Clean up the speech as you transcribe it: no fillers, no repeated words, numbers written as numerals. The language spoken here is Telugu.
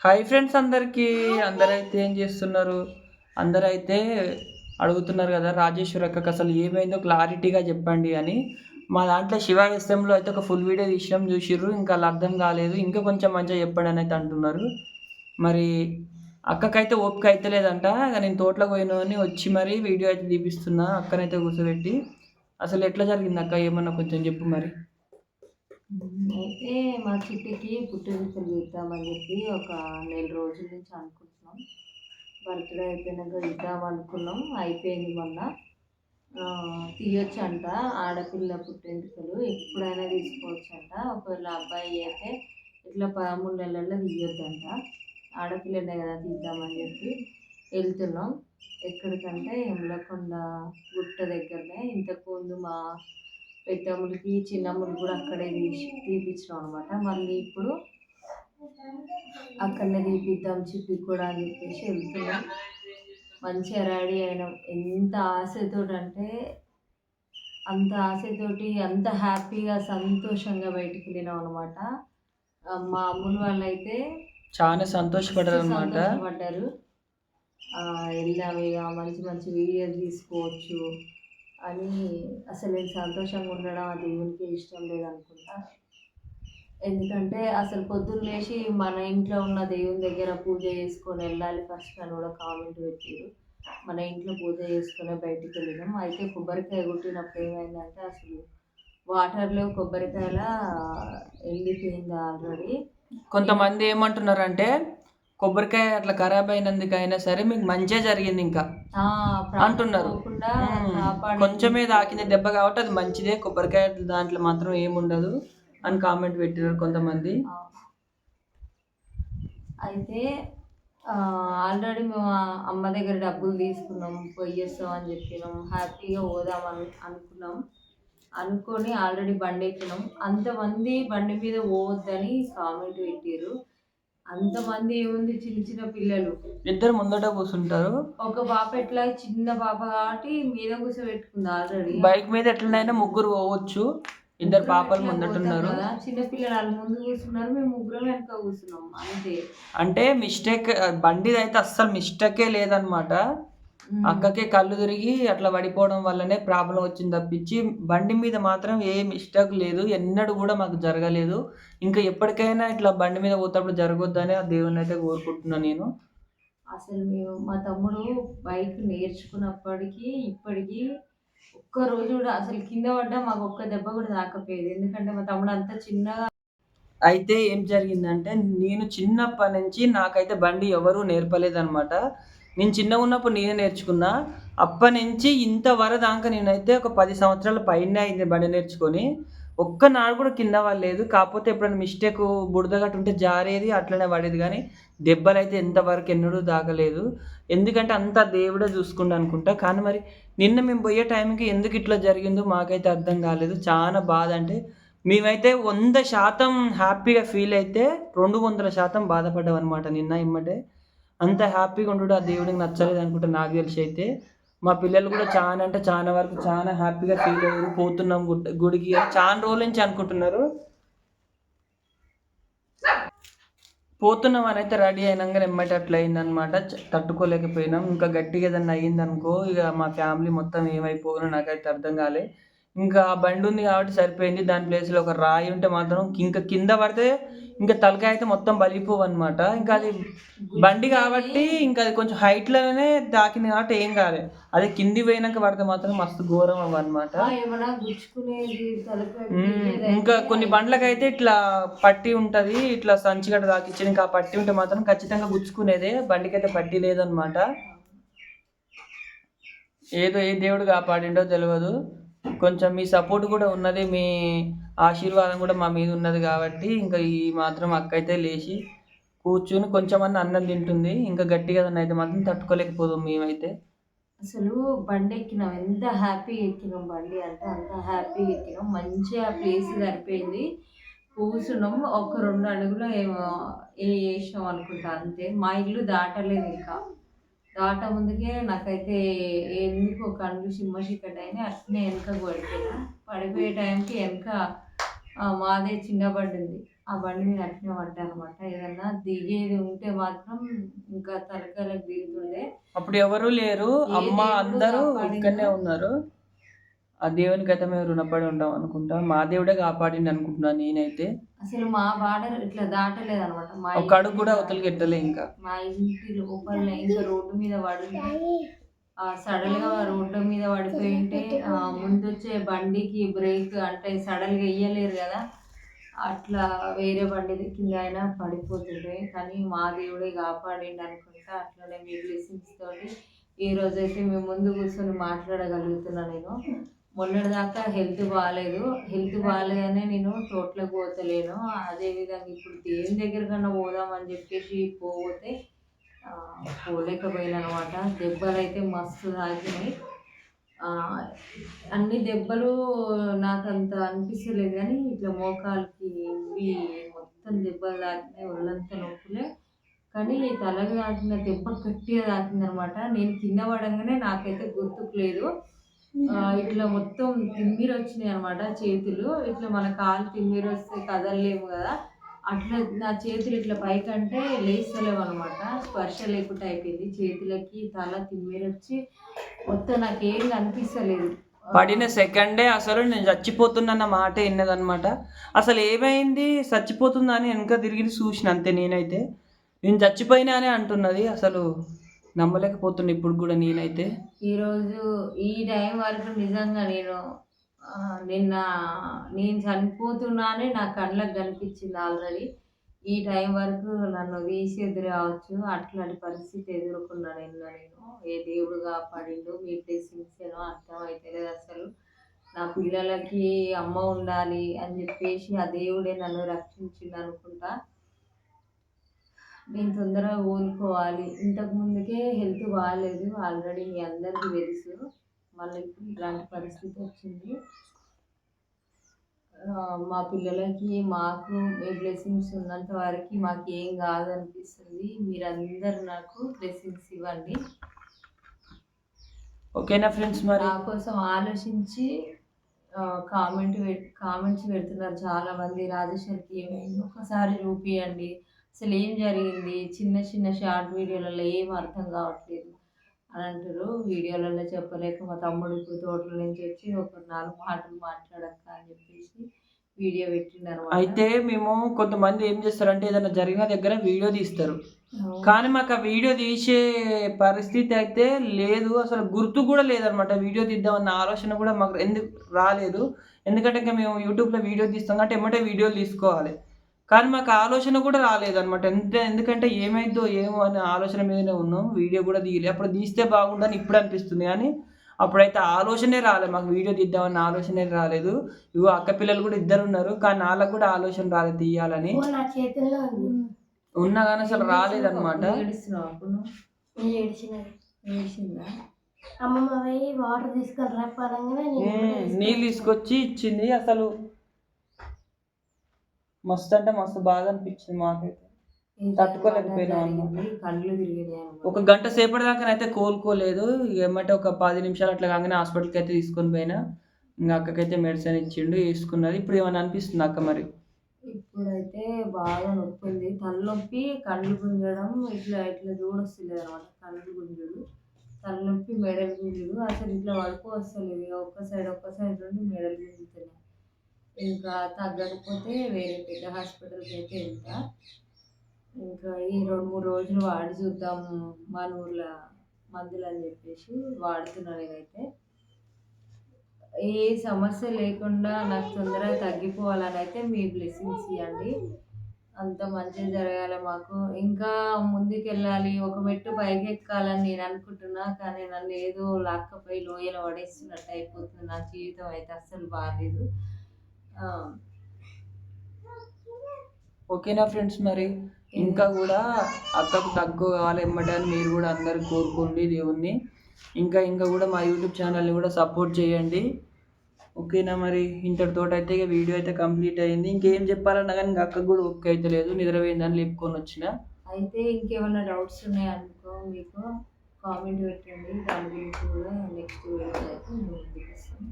హాయ్ ఫ్రెండ్స్ అందరికీ. అందరైతే ఏం చేస్తున్నారు? అందరైతే అడుగుతున్నారు కదా, రాజేశ్వరి అక్కకి అసలు ఏమైందో క్లారిటీగా చెప్పండి అని. మా దాంట్లో శివ ఎస్ఎంలో అయితే ఒక ఫుల్ వీడియో తీసినాం, చూసిర్రు. ఇంకా అలా అర్థం కాలేదు, ఇంకా కొంచెం మంచిగా చెప్పండి అని అయితే అంటున్నారు. మరి అక్కకైతే ఓపిక అయితే లేదంట. నేను తోటలోకి పోయినని వచ్చి మరి వీడియో అయితే తీపిస్తున్నా అక్కనైతే కూర్చోబెట్టి. అసలు ఎట్లా జరిగింది అక్క, ఏమన్నా కొంచెం చెప్పు మరి. అయితే మా చిట్టికి పుట్టినరోజు ఇద్దామని చెప్పి ఒక నెల రోజుల నుంచి అనుకుంటున్నాం. బర్త్డే అయిపోయినాక ఇద్దాం అనుకున్నాం, అయిపోయింది మొన్న. తీయొచ్చంట ఆడపిల్ల పుట్టెంటుకలు ఎప్పుడైనా తీసుకోవచ్చంట. ఒకవేళ అబ్బాయి అయితే ఇట్లా 13 నెలల్లో తీయొద్దంట. ఆడపిల్లనే కదా తీద్దామని చెప్పి వెళ్తున్నాం. ఎక్కడికంటే యమలకొండ గుట్ట దగ్గరనే. ఇంతకుముందు మా పెద్దమ్మలకి చిన్నమ్మలు కూడా అక్కడే తీపించినాం అనమాట. మళ్ళీ ఇప్పుడు అక్కడనే తీపిద్దాం చిట్టికి కూడా అని చెప్పేసి వెళ్తున్నాం. మంచిగా రెడీ అయినాం. ఎంత ఆశతో అంటే అంత ఆశతోటి, అంత హ్యాపీగా సంతోషంగా బయటికి వెళ్ళినాం అనమాట. మా అమ్ముల వాళ్ళు అయితే చాలా సంతోషపడ్డారు అనమాట. సంతోషపడ్డారు. వెళ్ళాం, ఇక మంచి మంచి వీడియోలు తీసుకోవచ్చు అని. అసలు నేను సంతోషంగా ఉండడం ఆ దేవునికి ఇష్టం లేదనుకుంటా. ఎందుకంటే అసలు పొద్దున్న లేచి మన ఇంట్లో ఉన్న దేవుని దగ్గర పూజ చేసుకొని వెళ్ళాలి ఫస్ట్ అని కూడా కామెంట్ పెట్టారు. మన ఇంట్లో పూజ చేసుకునే బయటికి వెళ్ళినాం. అయితే కొబ్బరికాయ కొట్టినప్పుడు ఏమైందంటే అసలు వాటర్లో కొబ్బరికాయల ఎండిపోయింది ఆల్రెడీ. కొంతమంది ఏమంటున్నారంటే కొబ్బరికాయ అట్లా ఖరాబ్ అయినందుకైనా సరే మీకు మంచిగా జరిగింది ఇంకా అంటున్నారు. కొంచెమే తాకింది దెబ్బ కాబట్టి అది మంచిదే, కొబ్బరికాయ దాంట్లో మాత్రం ఏముండదు అని కామెంట్ పెట్టినారు కొంతమంది. అయితే ఆల్రెడీ మేము అమ్మ దగ్గర డబ్బులు తీసుకున్నాం, పోయేస్తాం అని చెప్పినాం. హ్యాపీగా పోదామని అనుకున్నాం. అనుకొని ఆల్రెడీ బండి ఎక్కినాం. అంతమంది బండి మీద పోవద్దని కామెంట్ పెట్టారు. అంతమంది ఏముంది, చిన్న చిన్న పిల్లలు ఇద్దరు ముందట కూర్చుంటారు. ఒక పాప ఎట్లా చిన్న పాప కాబట్టి మీద కూర్చోబెట్టుకుంది ఆల్రెడీ. బైక్ మీద ఎట్లనైనా ముగ్గురు పోవచ్చు. ఇద్దరు పాపలు ముందటున్నారు. చిన్నపిల్లలు వాళ్ళు ముందు కూర్చున్నారు, మేము ముగ్గురం వెనక కూర్చున్నాం అంతే. అంటే మిస్టేక్, బండిది అయితే అస్సలు మిస్టేకే లేదనమాట. అక్కకే కళ్ళు తిరిగి అట్లా పడిపోవడం వల్లనే ప్రాబ్లం వచ్చింది తప్పించి బండి మీద మాత్రం ఏ మిస్టేక్ లేదు, ఎన్నడూ కూడా మాకు జరగలేదు. ఇంకా ఎప్పటికైనా ఇట్లా బండి మీద పోతప్పుడు జరగొద్దని ఆ దేవుని అయితే కోరుకుంటున్నాను నేను. అసలు మేము మా తమ్ముడు బైక్ నేర్చుకున్నప్పటికీ ఇప్పటికీ ఒక్కరోజు కూడా అసలు కింద పడ్డా మాకు ఒక్క దెబ్బ కూడా తాకపోయేది. ఎందుకంటే మా తమ్ముడు అంత చిన్నగా. అయితే ఏం జరిగిందంటే నేను చిన్నప్పటి నుంచి నాకైతే బండి ఎవరూ నేర్పలేదనమాట. నేను చిన్నగా ఉన్నప్పుడు నేనే నేర్చుకున్నా. అప్పటి నుంచి ఇంతవరకు దాకా నేనైతే ఒక 10 సంవత్సరాల పైనే అయింది బండి నేర్చుకొని. ఒక్కనాడు కూడా కింద పడలేదు. కాకపోతే ఎప్పుడైనా మిస్టేక్ బురద గట్ట ఉంటే జారేది, అట్లనే పడేది. కానీ దెబ్బలైతే ఎంతవరకు ఎన్నడూ తాకలేదు. ఎందుకంటే అంతా దేవుడే చూసుకుండు అనుకుంటా. కానీ మరి నిన్న మేము పోయే టైంకి ఎందుకు ఇట్లా జరిగిందో మాకైతే అర్థం కాలేదు. చాలా బాధ. అంటే మేమైతే 100% హ్యాపీగా ఫీల్ అయితే 200% బాధపడ్డాం అనమాట నిన్న ఎమ్మటే. అంత హ్యాపీగా ఉండు ఆ దేవుడికి నచ్చలేదు అనుకుంటా నాకు తెలిసి అయితే. మా పిల్లలు కూడా చాలా అంటే చాలా వరకు చాలా హ్యాపీగా ఫీల్ అయ్యారు. పోతున్నాం గుడికి చాలా రోజుల నుంచి అనుకుంటున్నారు. పోతున్నాం అని అయితే రెడీ అయినాక ఎమ్మటి అట్లా అయిందనమాట. తట్టుకోలేకపోయినాం. ఇంకా గట్టిగా ఏదన్నా అయ్యిందనుకో ఇక మా ఫ్యామిలీ మొత్తం ఏమైపోయినో నాకైతే అర్థం కాలే. ఇంకా ఆ బండి ఉంది కాబట్టి సరిపోయింది. దాని ప్లేస్లో ఒక రాయి ఉంటే మాత్రం ఇంకా కింద పడితే ఇంకా తలకాయ అయితే మొత్తం బలిపోవన్నమాట. ఇంకా అది బండి కాబట్టి ఇంకా అది కొంచెం హైట్లోనే తాకింది కాబట్టి ఏం కాలే. అదే కింది పోయినాక పడితే మాత్రం మస్తు ఘోరం అవ్వన్నమాట. ఇంకా కొన్ని బండ్లకైతే ఇట్లా పట్టి ఉంటుంది, ఇట్లా సంచిగడ్డ తాకిచ్చి ఇంకా పట్టి ఉంటే మాత్రం ఖచ్చితంగా గుచ్చుకునేదే. బండికి అయితే పట్టి లేదనమాట. ఏదో ఏ దేవుడు కాపాడిండో తెలియదు. కొంచెం మీ సపోర్ట్ కూడా ఉన్నది, మీ ఆశీర్వాదం కూడా మా మీద ఉన్నది కాబట్టి ఇంకా ఈ మాత్రం అక్క అయితే లేచి కూర్చుని కొంచెమన్నా అన్నం తింటుంది. ఇంకా గట్టిగా అయితే మాత్రం తట్టుకోలేకపోదాం మేమైతే. అసలు బండి ఎక్కినాం, ఎంత హ్యాపీగా ఎక్కినాం బండి అంటే అంత హ్యాపీగా ఎక్కినాం. మంచిగా ప్లేస్ సరిపోయింది. కూర్చున్నాం, ఒక 2 అడుగులు ఏమో వేసినాం అనుకుంటా అంతే. మా ఇల్లు దాటలేదు, ఇంకా దాట ముందుకే నాకైతే ఎందుకు కళ్ళు సిమ్మ చీకటి అయినా అట్నే వెనక పడిపోయినా. పడిపోయే టైంకి వెనక మాదే చిన్న బండి ఉంది, ఆ బండి మీద అట్నే పడ్డా అనమాట. ఏదన్నా దిగేది ఉంటే మాత్రం ఇంకా తలకాయలకు దిగుతుండే. అప్పుడు ఎవరు లేరు, ఏ అమ్మ దేవుడు అందరూ కాపాడిండో ఇక్కడనే ఉన్నారు. ఆ దేవునికి అయితే మేము రుణపడి ఉంటాం అనుకుంటా. మా దేవుడే కాపాడిండు అనుకుంటున్నాను నేనైతే. అసలు మా బార్డర్ ఇట్లా దాటలేదనమాట. మా ఒక అడుగు కూడా అవతలకి ఎట్టలే ఇంకా. మా ఇంటి లోపలనే ఇంకా రోడ్డు మీద పడుంటే సడన్‌గా రోడ్డు మీద పడిపోయుంటే ముందొచ్చే బండికి బ్రేక్ అంటే సడన్‌గా ఎయ్యలేరు గదా! అట్లా వేరే బండి కింద అయినా పడిపోతుండే. కానీ మా దేవుడే కాపాడిండు అనుకుంటా. అట్లనే మీ బ్లెస్సింగ్స్ తోటి ఈరోజైతే మీ ముందు కూర్చొని మాట్లాడగలుగుతున్నా నేను. మొన్నటిదాకా హెల్త్ బాలేదు. హెల్త్ బాలేదనే నేను తోటలోకి పోతలేను. అదేవిధంగా ఇప్పుడు దేవుని దగ్గరకన్నా పోదామని చెప్పేసి పోతే పోలేకపోయాననమాట. దెబ్బలైతే మస్తు తాకినాయి. అన్ని దెబ్బలు నాకంత అనిపిస్తలేదు కానీ ఇట్లా మోకాలికి ఇవి మొత్తం దెబ్బలు తాకినాయి. ఒళ్ళంతా నొప్పులే. కానీ తలకు తాకిన దెబ్బ గట్టిగా తాకిందనమాట. నేను కింద పడంగానే నాకైతే గుర్తుకు లేదు. ఇట్లా మొత్తం తిమ్మిరొచ్చినాయి అనమాట చేతులు. ఇట్లా మన కాలు తిమ్మిరొస్తే కదలలేము కదా! అట్లా నా చేతులు ఇట్లా పైకంటే లేస్తలేవనమాట. స్పర్శ లేకుండా అయిపోయింది. చేతులకి తల తిమ్మిరొచ్చి మొత్తం నాకేం కనిపిస్తలేదు. పడిన సెకండే అసలు నేను చచ్చిపోతున్నా మాట విన్నదనమాట. అసలు ఏమైంది చచ్చిపోతుందా అని వెనక తిరిగి చూసిన అంతే. నేనైతే నేను చచ్చిపోయినా అని అంటున్నది. అసలు నమ్మలేకపోతున్నా ఇప్పుడు కూడా నేనైతే. ఈరోజు ఈ టైం వరకు నిజంగా నిన్న నేను చనిపోతున్నానే నా కళ్ళకు కనిపించింది ఆల్రెడీ. ఈ టైం వరకు నన్ను తీసేది రావచ్చు. అట్లాంటి పరిస్థితి ఎదుర్కొన్నా నేను. ఏ దేవుడు కాపాడిండు, మీ బ్లెస్సింగ్స్ ఏనో అర్థమైతలేదు అసలు. నా పిల్లలకి అమ్మ ఉండాలి అని చెప్పేసి ఆ దేవుడే నన్ను రక్షించిండు అనుకుంటా. నేను తొందరగా కోలుకోవాలి. ఇంతకు ముందుకే హెల్త్ బాగాలేదు. ఆల్రెడీ మీ అందరికీ తెలుసు. మళ్ళీ ఇప్పుడు ఇలాంటి పరిస్థితి వచ్చింది. మా పిల్లలకి మాకు మీ బ్లెస్సింగ్స్ ఉన్నంత వరకు మాకేం కాదనిపిస్తుంది. మీరందరూ నాకు బ్లెస్సింగ్స్ ఇవ్వండి. ఓకేనా ఫ్రెండ్స్? మరి నా కోసం ఆలోచించి కామెంట్స్ పెడుతున్నారు చాలామంది. రాజేశ్వరికి ఏమైంది ఒకసారి చూపియండి, అసలు ఏం జరిగింది, చిన్న చిన్న షార్ట్ వీడియోలలో ఏం అర్థం కావట్లేదు అని అంటారు. వీడియోలలో చెప్పలేక మా తమ్ముడు ఇప్పుడు తోటల నుంచి వచ్చి ఒక 4 మాటలు మాట్లాడక్క అని చెప్పేసి వీడియో పెట్టిండనమాట. అయితే మేము కొంతమంది ఏం చేస్తారంటే ఏదైనా జరిగిన దగ్గర వీడియో తీస్తారు. కానీ మాకు ఆ వీడియో తీసే పరిస్థితి అయితే లేదు. అసలు గుర్తు కూడా లేదనమాట. వీడియో తీద్దామన్న ఆలోచన కూడా మాకు ఎందుకు రాలేదు. ఎందుకంటే ఇంకా మేము యూట్యూబ్లో వీడియో తీస్తాం కాబట్టి ఎమ్మటే వీడియోలు తీసుకోవాలి. కానీ మాకు ఆలోచన కూడా రాలేదనమాట. ఎందుకంటే ఏమైందో ఏమో అనే ఆలోచన మీదనే ఉన్నాం. వీడియో కూడా తీయలేదు. అప్పుడు తీస్తే బాగుండని ఇప్పుడు అనిపిస్తుంది. కానీ అప్పుడైతే ఆలోచనే రాలేదు. మాకు వీడియో తీద్దామన్న ఆలోచనే రాలేదు. ఇగో అక్క పిల్లలు కూడా 2 ఉన్నారు. కానీ వాళ్ళకు కూడా ఆలోచన రాలేదు తీయాలని. ఉన్నా కానీ అసలు రాలేదన్నమాట. నీళ్ళు తీసుకొచ్చి ఇచ్చింది. అసలు మస్తు అంటే మస్తు బాధ అనిపించింది మాకైతే. తట్టుకోలేకపోయినాం. కళ్ళు తిరిగినాయి. ఒక గంట సేపటి దాకానైతే కోలుకోలేదు. ఏమంటే ఒక 10 నిమిషాలు అట్లా కాగానే హాస్పిటల్కి అయితే తీసుకొని పోయినా. ఇంకా అక్కకైతే మెడిసిన్ ఇచ్చిండు, వేసుకున్నది. ఇప్పుడు ఏమైనా అనిపిస్తుంది అక్క మరి? ఇప్పుడైతే బాగా నొప్పి ఉంది. తలనొప్పి, కళ్ళు గుంజడం, ఇట్లా ఇట్లా చూడొస్తలేదు అనమాట. కళ్ళు గుంజుడు, తలనొప్పి, మెడలు గుంజుడు. అసలు ఇట్లా వస్తలేదు. ఒక్క సైడ్ నుండి మెడలు గుంజుతున్నాయి. ఇంకా తగ్గకపోతే వేరే పెద్ద హాస్పిటల్కి అయితే వెళ్తా. ఇంకా ఈ 2-3 రోజులు వాడి చూద్దాం మన ఊర్లో మందులు అని చెప్పేసి వాడుతున్నా నేనైతే. ఏ సమస్య లేకుండా నాకు తొందరగా తగ్గిపోవాలని అయితే మీ బ్లెస్సింగ్స్ ఇవ్వండి. అంత మంచిగా జరగాలి మాకు. ఇంకా ముందుకెళ్ళాలి, ఒక మెట్టు పైకి ఎక్కాలని నేను అనుకుంటున్నా. కానీ నన్ను ఏదో లాక్కపోయి లోయలో పడేస్తున్నట్టు అయిపోతుంది. నా జీవితం అయితే అస్సలు బాగాలేదు. ఓకేనా ఫ్రెండ్స్? మరి ఇంకా కూడా అక్కకు తక్కువ కావాలి ఎమ్మటే అని మీరు కూడా అందరు కోరుకోండి దేవుణ్ణి. ఇంకా కూడా మా యూట్యూబ్ ఛానల్ని కూడా సపోర్ట్ చేయండి. ఓకేనా? మరి ఇంతటితో అయితే ఇక వీడియో అయితే కంప్లీట్ అయింది. ఇంకేం చెప్పాలన్నా కానీ ఇంకా అక్కకు కూడా ఓకే అయితే లేదు. నిద్రపోయిందని లేపుకొని వచ్చిన. అయితే ఇంకేమైనా డౌట్స్ ఉన్నాయనుకో మీకు కామెంట్ పెట్టండి. దాని గురించి కూడా నెక్స్ట్ వీడియో అయితే ముందుకు వస్తాను.